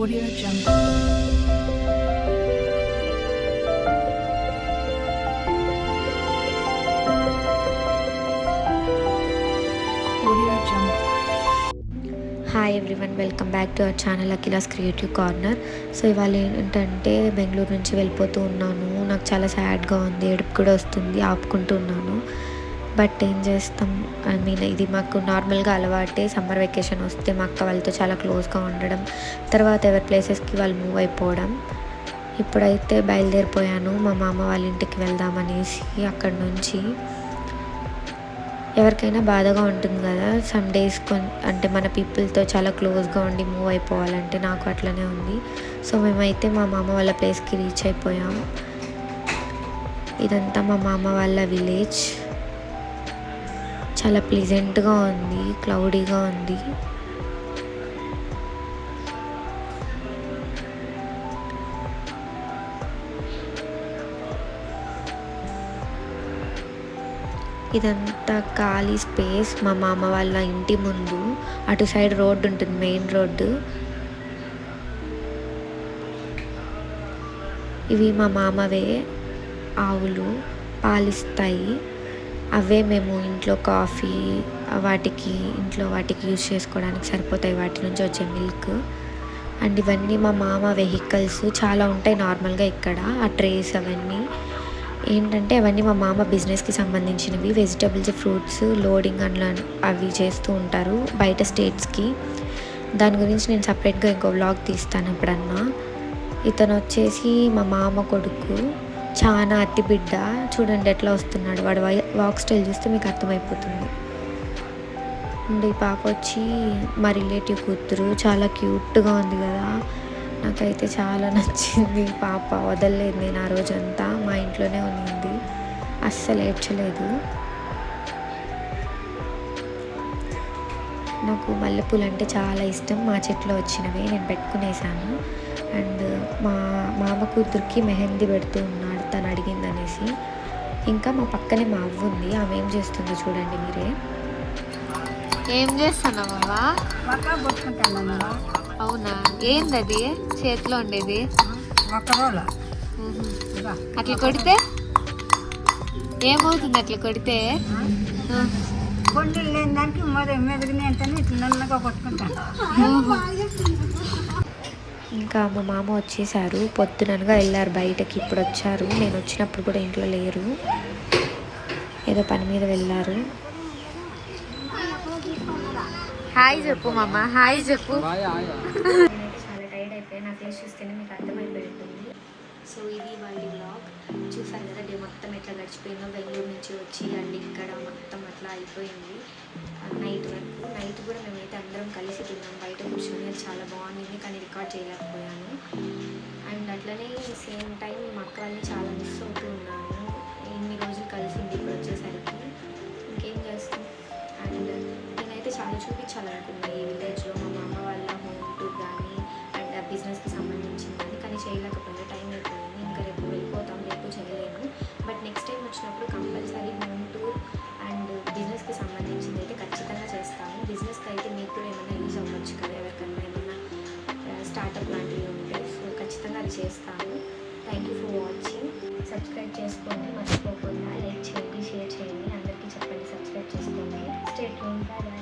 Audio Jungle. Audio Jungle. Hi everyone, welcome back to our channel Akhila's creative corner. So ఇవాళ ఏంటంటే బెంగళూరు నుంచి వెళ్ళిపోతూ ఉన్నాను. నాకు చాలా సాడ్గా ఉంది, ఏడుపు కూడా వస్తుంది, ఆపుకుంటూ ఉన్నాను. బట్ ఏం చేస్తాం, ఇది మాకు నార్మల్గా అలవాటే. సమ్మర్ వెకేషన్ వస్తే మా అక్క వాళ్ళతో చాలా క్లోజ్గా ఉండడం, తర్వాత ఎవరి ప్లేసెస్కి వాళ్ళు మూవ్ అయిపోవడం. ఇప్పుడైతే బయలుదేరిపోయాను మా మామ వాళ్ళ ఇంటికి వెళ్దామనేసి. అక్కడి నుంచి ఎవరికైనా బాధగా ఉంటుంది కదా, సమ్ డేస్ అంటే మన పీపుల్తో చాలా క్లోజ్గా ఉండి మూవ్ అయిపోవాలంటే. నాకు అట్లనే ఉంది. సో మేమైతే మా మామ వాళ్ళ ప్లేస్కి రీచ్ అయిపోయాం. ఇదంతా మా మామ వాళ్ళ విలేజ్. చాలా ప్లెజెంట్గా ఉంది, క్లౌడీగా ఉంది. ఇదంతా ఖాళీ స్పేస్. మా మామ వాళ్ళ ఇంటి ముందు అటు సైడ్ రోడ్డు ఉంటుంది, మెయిన్ రోడ్డు. ఇవి మా మామవే ఆవులు, పాలిస్తాయి. అవే మేము ఇంట్లో కాఫీ ఇంట్లో వాటికి యూజ్ చేసుకోవడానికి సరిపోతాయి, వాటి నుంచి వచ్చే మిల్క్. అండ్ ఇవన్నీ మా మామ వెహికల్స్ చాలా ఉంటాయి నార్మల్గా ఇక్కడ. ఆ ట్రేస్ అవన్నీ ఏంటంటే అవన్నీ మా మామ బిజినెస్కి సంబంధించినవి. వెజిటబుల్స్, ఫ్రూట్స్ లోడింగ్ అవి చేస్తూ ఉంటారు బయట స్టేట్స్కి. దాని గురించి నేను సపరేట్గా ఇంకో వ్లాగ్ తీస్తాను ఎప్పుడన్నా. ఇతను వచ్చేసి మా మామ కొడుకు, చాలా అతి బిడ్డ. చూడండి ఎట్లా వస్తున్నాడు, వాడు వాక్ స్టైల్ చూస్తే మీకు అర్థమైపోతుంది. అండ్ ఈ పాప వచ్చి మా రిలేటివ్ కూతురు, చాలా క్యూట్గా ఉంది కదా. నాకైతే చాలా నచ్చింది పాప. వదలలేదు నేను ఆ రోజంతా, మా ఇంట్లోనే ఉన్నింది, అస్సలు ఏడ్చలేదు. నాకు మల్లెపూలు అంటే చాలా ఇష్టం. మా చెట్లో వచ్చినవి నేను పెట్టుకునేసాను. అండ్ మా మామ కూతురికి మెహందీ పెడుతూ ఉన్నాడు తను అడిగిందనేసి. ఇంకా మా పక్కనే మా అవ్వ ఉంది, ఆమె ఏం చేస్తుందో చూడండి మీరే. ఏం చేస్తున్నావా? అవునా, ఏందది చేతిలో ఉండేది? అట్లా కొడితే ఏమవుతుంది? అట్లా కొడితే ఇంకా మా మామ వచ్చేసారు, పొద్దుననగా వెళ్ళారు బయటకి. ఇప్పుడు వచ్చారు, నేను వచ్చినప్పుడు కూడా ఇంట్లో లేరు, ఏదో పని మీద వెళ్ళారు. హాయ్ చెప్పు మామ, హాయ్ చెప్పు. చాలా టైర్డ్ అయిపోయాయి, నా ఫేస్ చూస్తేనే మీకు అర్థమైపోయి ఉంటుంది. సో ఇది వాళ్ళ వ్లాగ్. చూసారు కదా డే మొత్తం ఎట్లా గడిచిపోయిందో. బెంగళూరు నుంచి వచ్చి అండ్ ఇక్కడ మొత్తం అట్లా అయిపోయింది. నైట్ కూడా మేమైతే అందరం కలిసి తిన్నాం బయట కూర్చొని. అది చాలా బాగుంది, కానీ రికార్డ్ చేయలేకపోయాను. అండ్ అట్లనే సేమ్ టైం మా అక్క వాళ్ళని చాలా మిస్ అవుతూ ఉన్నాను. ఇన్ని రోజులు కలిసింది, ఇప్పుడు వచ్చేసరికి ఇంకేం చేస్తాం. అండ్ నేనైతే చాలా చూపించాలనుకున్నాను ఈ విలేజ్లో మా మామ వాళ్ళ హోమ్ టూర్ కానీ అండ్ ఆ బిజినెస్కి సంబంధించింది కానీ చేయలేకపోతే టైం అయిపోయింది. ఇంకా రేపు వెళ్ళిపోతాం, రేపు చేయలేను. బట్ నెక్స్ట్ టైం వచ్చినప్పుడు కంపల్సరీ హోమ్ టూర్ అండ్ బిజినెస్కి సంబంధించింది అయితే ఖచ్చితంగా చేస్తాను. బిజినెస్కి అయితే మీకు కూడా ఏమైనా యూజ్ అవ్వచ్చు కదా, ఎవరికైనా ఏమైనా స్టార్టప్ లాంటివి ఉంటే. సో ఖచ్చితంగా అది చేస్తాను. Thank you for watching. Subscribe చేసుకోండి మర్చిపోకుండా, లైక్ చేయండి, షేర్ చేయండి, అందరికీ చెప్పండి సబ్స్క్రైబ్ చేసుకోండి. Stay tuned, by by.